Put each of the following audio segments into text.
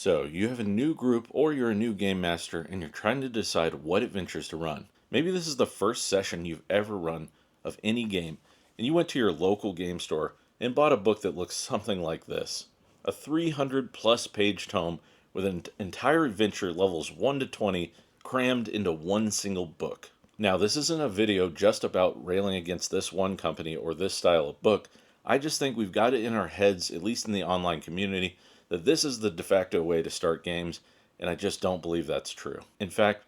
So, you have a new group or you're a new game master and you're trying to decide what adventures to run. Maybe this is the first session you've ever run of any game, and you went to your local game store and bought a book that looks something like this. A 300 plus page tome with an entire adventure levels 1 to 20 crammed into one single book. Now, this isn't a video just about railing against this one company or this style of book. I just think we've got it in our heads, at least in the online community, that this is the de facto way to start games, and I just don't believe that's true. In fact,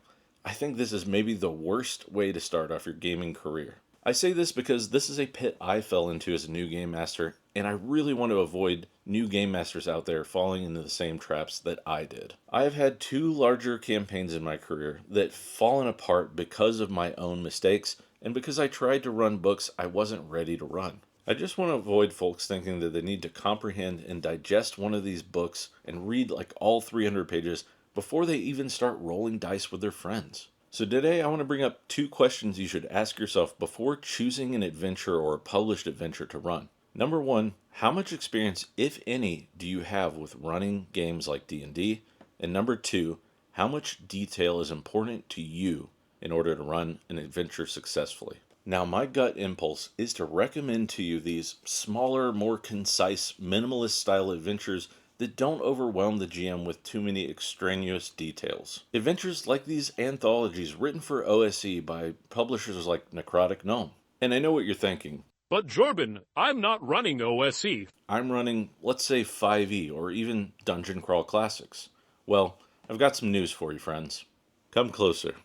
I think this is maybe the worst way to start off your gaming career. I say this because this is a pit I fell into as a new game master, and I really want to avoid new game masters out there falling into the same traps that I did. I have had 2 larger campaigns in my career that fallen apart because of my own mistakes, and because I tried to run books I wasn't ready to run. I just want to avoid folks thinking that they need to comprehend and digest one of these books and read like all 300 pages before they even start rolling dice with their friends. So today I want to bring up 2 questions you should ask yourself before choosing an adventure or a published adventure to run. Number 1, how much experience, if any, do you have with running games like D&D? And number 2, how much detail is important to you in order to run an adventure successfully? Now, my gut impulse is to recommend to you these smaller, more concise, minimalist style adventures that don't overwhelm the GM with too many extraneous details. Adventures like these anthologies written for OSE by publishers like Necrotic Gnome. And I know what you're thinking. But Jorben, I'm not running OSE. I'm running, let's say, 5e or even Dungeon Crawl Classics. Well, I've got some news for you, friends. Come closer.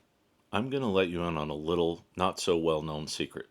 I'm going to let you in on a little, not so well-known secret.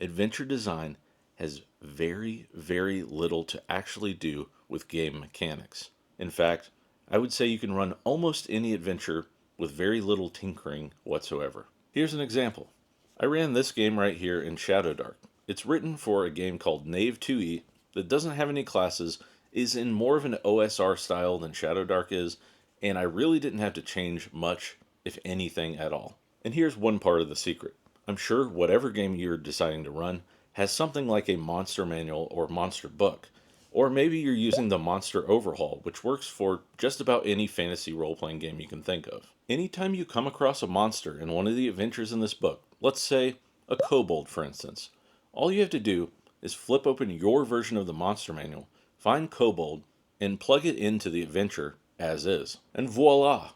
Adventure design has very, very little to actually do with game mechanics. In fact, I would say you can run almost any adventure with very little tinkering whatsoever. Here's an example. I ran this game right here in Shadowdark. It's written for a game called Knave 2e that doesn't have any classes, is in more of an OSR style than Shadowdark is, and I really didn't have to change much, if anything at all. And here's one part of the secret. I'm sure whatever game you're deciding to run has something like a monster manual or monster book. Or maybe you're using the Monster Overhaul, which works for just about any fantasy role-playing game you can think of. Anytime you come across a monster in one of the adventures in this book, let's say a kobold for instance, all you have to do is flip open your version of the monster manual, find kobold, and plug it into the adventure as is. And voila!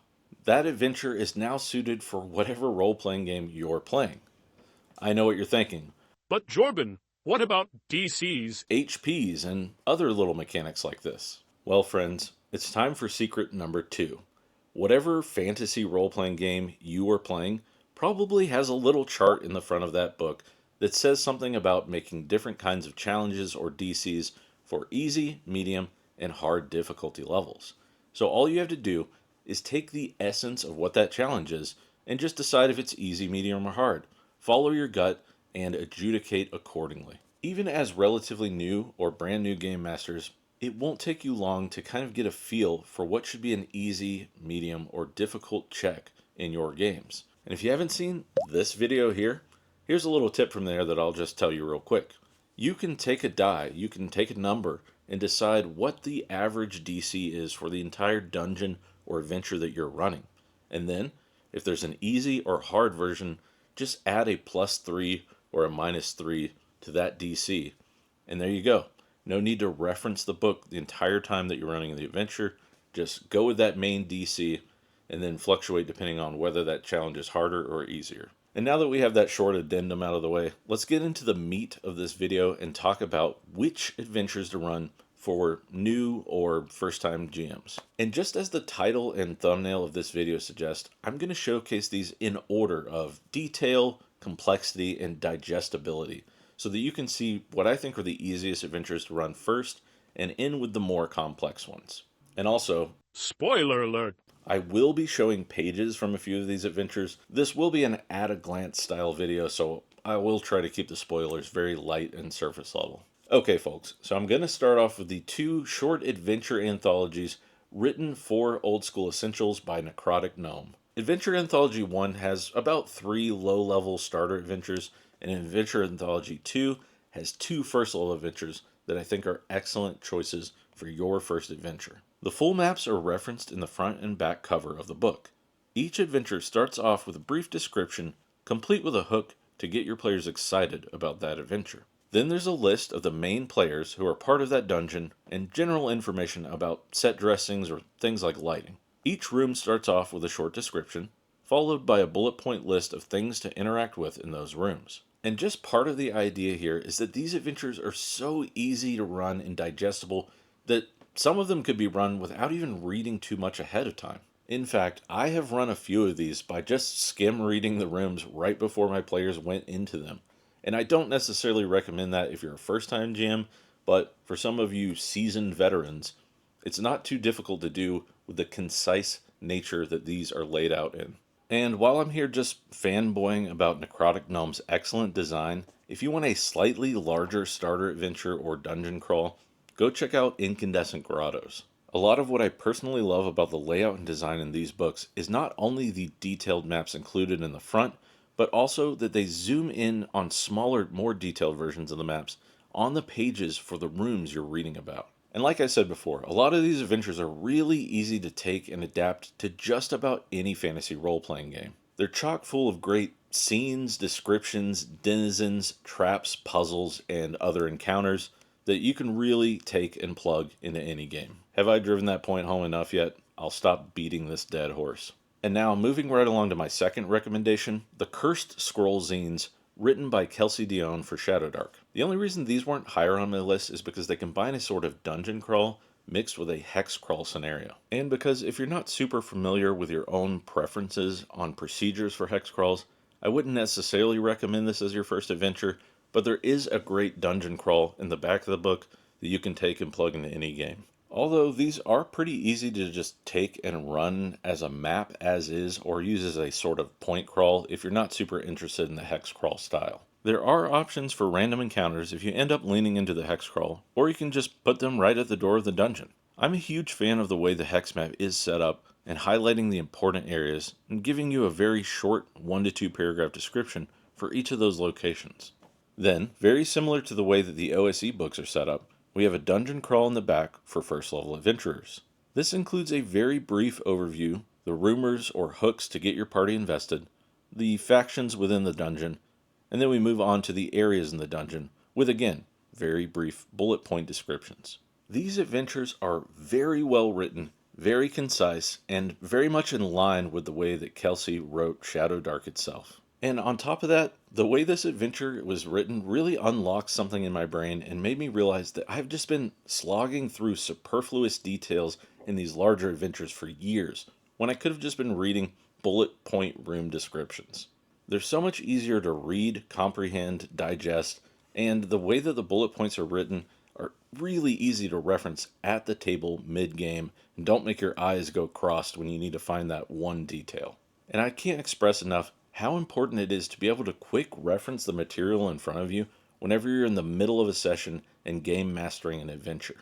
That adventure is now suited for whatever role-playing game you're playing. I know what you're thinking. But Jorben, what about DCs, HPs, and other little mechanics like this? Well, friends, it's time for secret number 2. Whatever fantasy role-playing game you are playing probably has a little chart in the front of that book that says something about making different kinds of challenges or DCs for easy, medium, and hard difficulty levels. So all you have to do is take the essence of what that challenge is and just decide if it's easy, medium, or hard. Follow your gut and adjudicate accordingly. Even as relatively new or brand new game masters, it won't take you long to kind of get a feel for what should be an easy, medium, or difficult check in your games. And if you haven't seen this video here, here's a little tip from there that I'll just tell you real quick. You can take a die, you can take a number, and decide what the average DC is for the entire dungeon or adventure that you're running. And then, if there's an easy or hard version, just add a +3 or a -3 to that DC. And there you go. No need to reference the book the entire time that you're running the adventure. Just go with that main DC and then fluctuate depending on whether that challenge is harder or easier. And now that we have that short addendum out of the way, let's get into the meat of this video and talk about which adventures to run for new or first-time GMs. And just as the title and thumbnail of this video suggest, I'm going to showcase these in order of detail, complexity, and digestibility, so that you can see what I think are the easiest adventures to run first and end with the more complex ones. And also, spoiler alert, I will be showing pages from a few of these adventures. This will be an at-a-glance style video, so I will try to keep the spoilers very light and surface level. Okay, folks, so I'm going to start off with the 2 short adventure anthologies written for Old School Essentials by Necrotic Gnome. Adventure Anthology 1 has about 3 low-level starter adventures, and Adventure Anthology 2 has 2 first-level adventures that I think are excellent choices for your first adventure. The full maps are referenced in the front and back cover of the book. Each adventure starts off with a brief description, complete with a hook to get your players excited about that adventure. Then there's a list of the main players who are part of that dungeon and general information about set dressings or things like lighting. Each room starts off with a short description, followed by a bullet point list of things to interact with in those rooms. And just part of the idea here is that these adventures are so easy to run and digestible that some of them could be run without even reading too much ahead of time. In fact, I have run a few of these by just skim reading the rooms right before my players went into them. And I don't necessarily recommend that if you're a first-time GM, but for some of you seasoned veterans, it's not too difficult to do with the concise nature that these are laid out in. And while I'm here just fanboying about Necrotic Gnome's excellent design, if you want a slightly larger starter adventure or dungeon crawl, go check out Incandescent Grottos. A lot of what I personally love about the layout and design in these books is not only the detailed maps included in the front, but also that they zoom in on smaller, more detailed versions of the maps on the pages for the rooms you're reading about. And like I said before, a lot of these adventures are really easy to take and adapt to just about any fantasy role-playing game. They're chock full of great scenes, descriptions, denizens, traps, puzzles, and other encounters that you can really take and plug into any game. Have I driven that point home enough yet? I'll stop beating this dead horse. And now, moving right along to my second recommendation, the Cursed Scroll Zines, written by Kelsey Dion for Shadowdark. The only reason these weren't higher on my list is because they combine a sort of dungeon crawl mixed with a hex crawl scenario. And because if you're not super familiar with your own preferences on procedures for hex crawls, I wouldn't necessarily recommend this as your first adventure, but there is a great dungeon crawl in the back of the book that you can take and plug into any game. Although these are pretty easy to just take and run as a map as is, or use as a sort of point crawl if you're not super interested in the hex crawl style. There are options for random encounters if you end up leaning into the hex crawl, or you can just put them right at the door of the dungeon. I'm a huge fan of the way the hex map is set up and highlighting the important areas and giving you a very short 1 to 2 paragraph description for each of those locations. Then, very similar to the way that the OSE books are set up, we have a dungeon crawl in the back for first level adventurers. This includes a very brief overview, the rumors or hooks to get your party invested, the factions within the dungeon, and then we move on to the areas in the dungeon with, again, very brief bullet point descriptions. These adventures are very well written, very concise, and very much in line with the way that Kelsey wrote Shadowdark itself. And on top of that, the way this adventure was written really unlocked something in my brain and made me realize that I've just been slogging through superfluous details in these larger adventures for years, when I could have just been reading bullet point room descriptions. They're so much easier to read, comprehend, digest, and the way that the bullet points are written are really easy to reference at the table mid-game and don't make your eyes go crossed when you need to find that one detail. And I can't express enough how important it is to be able to quick reference the material in front of you whenever you're in the middle of a session and game mastering an adventure.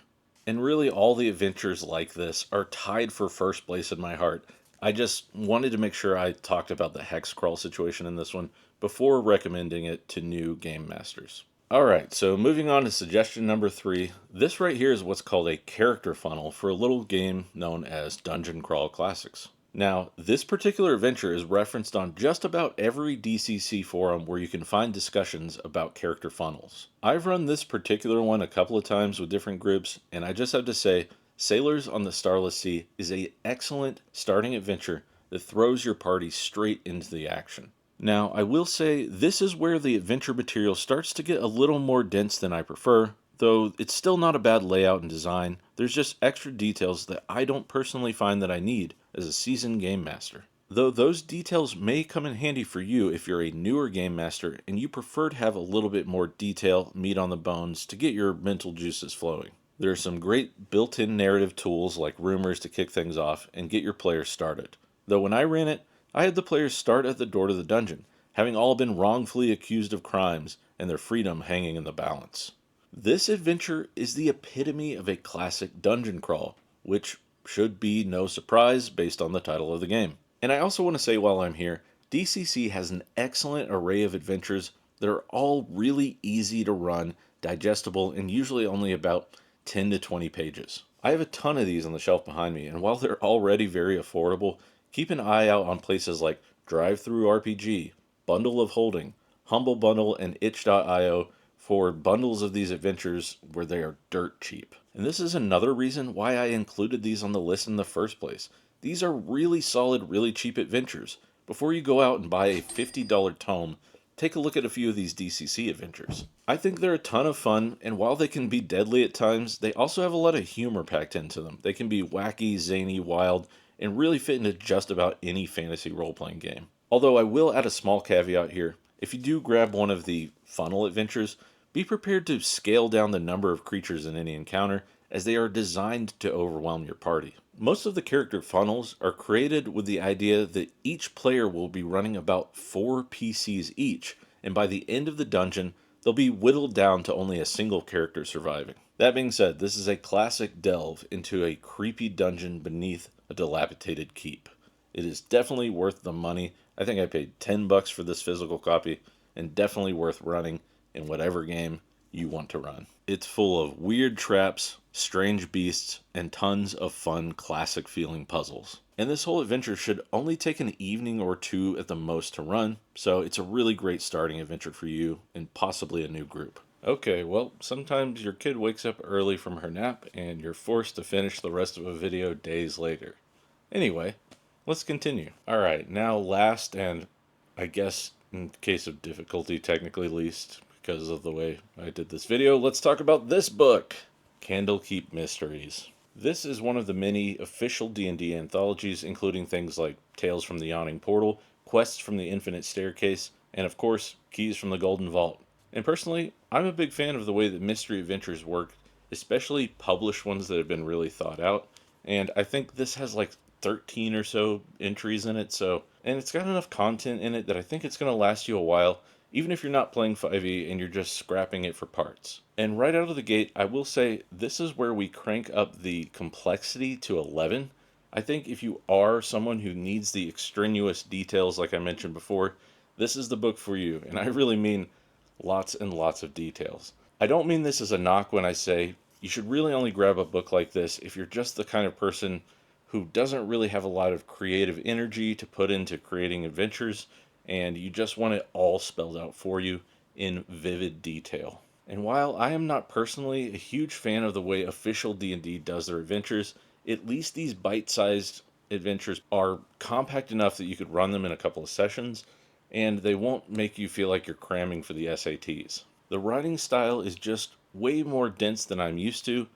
And really all the adventures like this are tied for first place in my heart. I just wanted to make sure I talked about the hex crawl situation in this one before recommending it to new game masters. Alright, so moving on to suggestion number 3. This right here is what's called a character funnel for a little game known as Dungeon Crawl Classics. Now, this particular adventure is referenced on just about every DCC forum where you can find discussions about character funnels. I've run this particular one a couple of times with different groups, and I just have to say, Sailors on the Starless Sea is an excellent starting adventure that throws your party straight into the action. Now, I will say, this is where the adventure material starts to get a little more dense than I prefer, though it's still not a bad layout and design. There's just extra details that I don't personally find that I need as a seasoned game master. Though those details may come in handy for you if you're a newer game master and you prefer to have a little bit more detail, meat on the bones to get your mental juices flowing. There are some great built-in narrative tools like rumors to kick things off and get your players started. Though when I ran it, I had the players start at the door to the dungeon, having all been wrongfully accused of crimes and their freedom hanging in the balance. This adventure is the epitome of a classic dungeon crawl, which should be no surprise based on the title of the game. And I also want to say while I'm here, DCC has an excellent array of adventures that are all really easy to run digestible, and usually only about 10 to 20 pages. I have a ton of these on the shelf behind me, and while they're already very affordable, keep an eye out on places like Drive-Thru RPG, Bundle of Holding, Humble Bundle, and itch.io for bundles of these adventures where they are dirt cheap. And this is another reason why I included these on the list in the first place. These are really solid, really cheap adventures. Before you go out and buy a $50 tome, take a look at a few of these DCC adventures. I think they're a ton of fun, and while they can be deadly at times, they also have a lot of humor packed into them. They can be wacky, zany, wild, and really fit into just about any fantasy role-playing game. Although I will add a small caveat here. If you do grab one of the funnel adventures, be prepared to scale down the number of creatures in any encounter, as they are designed to overwhelm your party. Most of the character funnels are created with the idea that each player will be running about 4 PCs each, and by the end of the dungeon, they'll be whittled down to only a single character surviving. That being said, this is a classic delve into a creepy dungeon beneath a dilapidated keep. It is definitely worth the money. I think I paid $10 for this physical copy, and definitely worth running in whatever game you want to run. It's full of weird traps, strange beasts, and tons of fun, classic feeling puzzles. And this whole adventure should only take an evening or two at the most to run, so it's a really great starting adventure for you and possibly a new group. Okay, well, sometimes your kid wakes up early from her nap and you're forced to finish the rest of a video days later. Anyway, let's continue. Alright, now last and I guess in case of difficulty technically least, because of the way I did this video, let's talk about this book, Candlekeep Mysteries. This is one of the many official D&D anthologies, including things like Tales from the Yawning Portal, Quests from the Infinite Staircase, and of course, Keys from the Golden Vault. And personally, I'm a big fan of the way that mystery adventures work, especially published ones that have been really thought out, and I think this has like 13 or so entries in it, and it's got enough content in it that I think it's going to last you a while, even if you're not playing 5e and you're just scrapping it for parts. And right out of the gate, I will say this is where we crank up the complexity to 11. I think if you are someone who needs the extraneous details like I mentioned before, this is the book for you, and I really mean lots and lots of details. I don't mean this as a knock when I say you should really only grab a book like this if you're just the kind of person who doesn't really have a lot of creative energy to put into creating adventures, and you just want it all spelled out for you in vivid detail. And while I am not personally a huge fan of the way official D&D does their adventures, at least these bite-sized adventures are compact enough that you could run them in a couple of sessions, and they won't make you feel like you're cramming for the SATs. The writing style is just way more dense than I'm used to,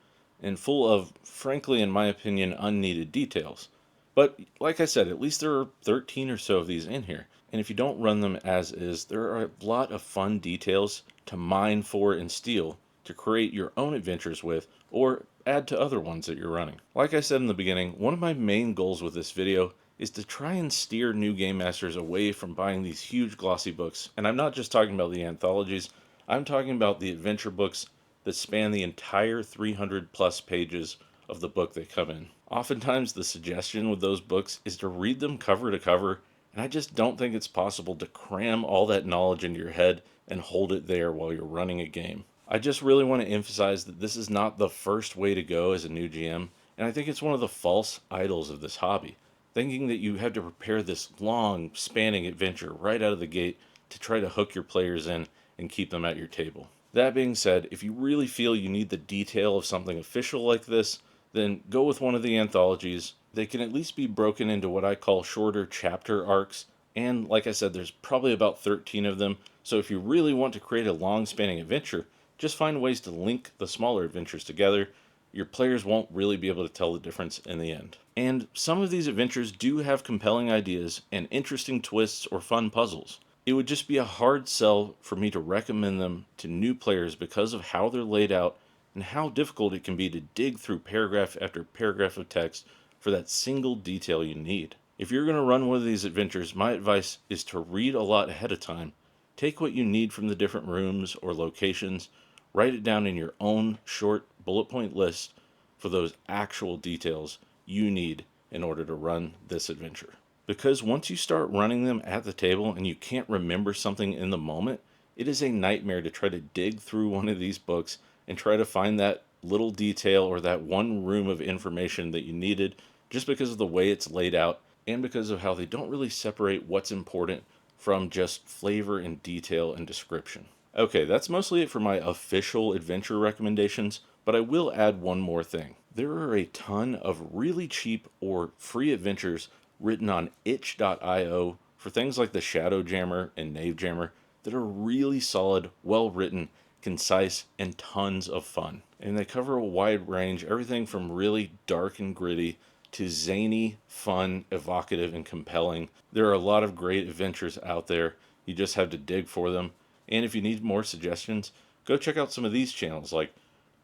and full of, frankly, in my opinion, unneeded details. But, like I said, at least there are 13 or so of these in here. And if you don't run them as is, there are a lot of fun details to mine for and steal to create your own adventures with, or add to other ones that you're running. Like I said in the beginning, one of my main goals with this video is to try and steer new game masters away from buying these huge glossy books. And I'm not just talking about the anthologies, I'm talking about the adventure books that span the entire 300 plus pages of the book they come in. Oftentimes the suggestion with those books is to read them cover to cover, and I just don't think it's possible to cram all that knowledge into your head and hold it there while you're running a game. I just really want to emphasize that this is not the first way to go as a new GM, and I think it's one of the false idols of this hobby, thinking that you have to prepare this long, spanning adventure right out of the gate to try to hook your players in and keep them at your table. That being said, if you really feel you need the detail of something official like this, then go with one of the anthologies. They can at least be broken into what I call shorter chapter arcs, and like I said, there's probably about 13 of them, so if you really want to create a long-spanning adventure, just find ways to link the smaller adventures together. Your players won't really be able to tell the difference in the end. And some of these adventures do have compelling ideas and interesting twists or fun puzzles. It would just be a hard sell for me to recommend them to new players because of how they're laid out and how difficult it can be to dig through paragraph after paragraph of text for that single detail you need. If you're going to run one of these adventures, my advice is to read a lot ahead of time. Take what you need from the different rooms or locations, write it down in your own short bullet point list for those actual details you need in order to run this adventure. Because once you start running them at the table and you can't remember something in the moment, It is a nightmare to try to dig through one of these books and try to find that little detail or that one room of information that you needed, just because of the way it's laid out and because of how they don't really separate what's important from just flavor and detail and description. Okay, that's mostly it for my official adventure recommendations, but I will add one more thing. There are a ton of really cheap or free adventures written on itch.io for things like the Shadow Jammer and Knave Jammer that are really solid, well written, concise, and tons of fun. And they cover a wide range, everything from really dark and gritty to zany, fun, evocative, and compelling. There are a lot of great adventures out there. You just have to dig for them. And if you need more suggestions, go check out some of these channels like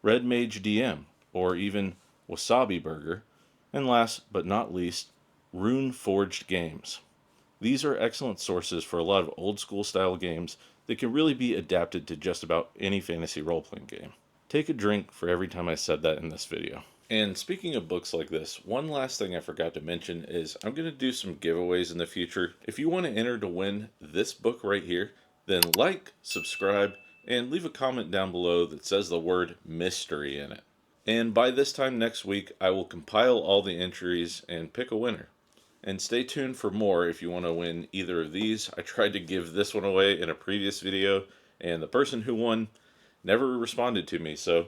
Red Mage DM or even Wasabi Burger. And last but not least, Rune Forged Games. These are excellent sources for a lot of old school style games that can really be adapted to just about any fantasy role-playing game. Take a drink for every time I said that in this video. And speaking of books like this, one last thing I forgot to mention is I'm going to do some giveaways in the future. If you want to enter to win this book right here, then like, subscribe, and leave a comment down below that says the word mystery in it. And by this time next week, I will compile all the entries and pick a winner. And stay tuned for more if you want to win either of these. I tried to give this one away in a previous video, and the person who won never responded to me, so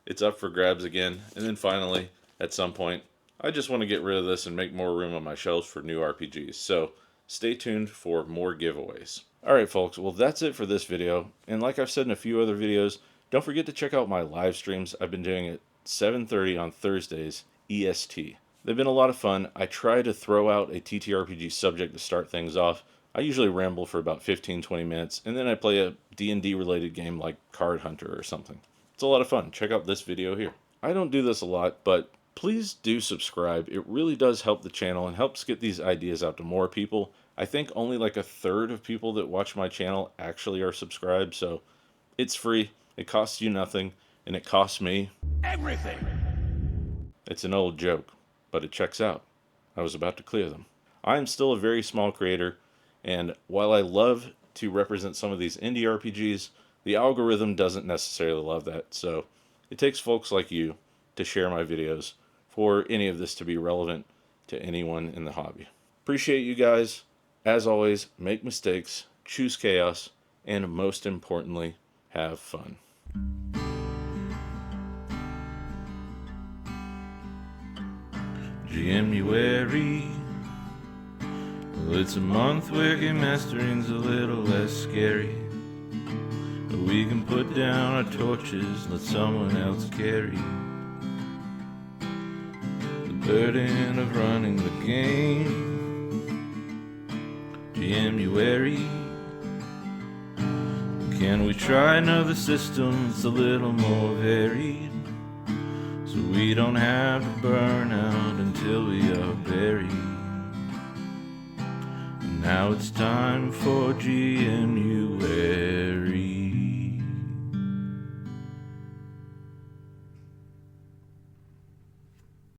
it's up for grabs again. And then finally, at some point, I just want to get rid of this and make more room on my shelves for new RPGs. So stay tuned for more giveaways. Alright folks, well that's it for this video. And like I've said in a few other videos, don't forget to check out my live streams. I've been doing it 7:30 on Thursdays, EST. They've been a lot of fun. I try to throw out a TTRPG subject to start things off. I usually ramble for about 15-20 minutes, and then I play a D&D related game like Card Hunter or something. It's a lot of fun. Check out this video here. I don't do this a lot, but please do subscribe. It really does help the channel and helps get these ideas out to more people. I think only like 1/3 of people that watch my channel actually are subscribed, so it's free, it costs you nothing, and it costs me everything. It's an old joke, but it checks out. I was about to clear them. I am still a very small creator, and while I love to represent some of these indie RPGs, the algorithm doesn't necessarily love that, so it takes folks like you to share my videos for any of this to be relevant to anyone in the hobby. Appreciate you guys. As always, make mistakes, choose chaos, and most importantly, have fun. January, well, it's a month where game mastering's a little less scary. We can put down our torches, let someone else carry the burden of running the game. January, can we try another system that's a little more varied, so we don't have to burn out until we are buried? And now it's time for GMU.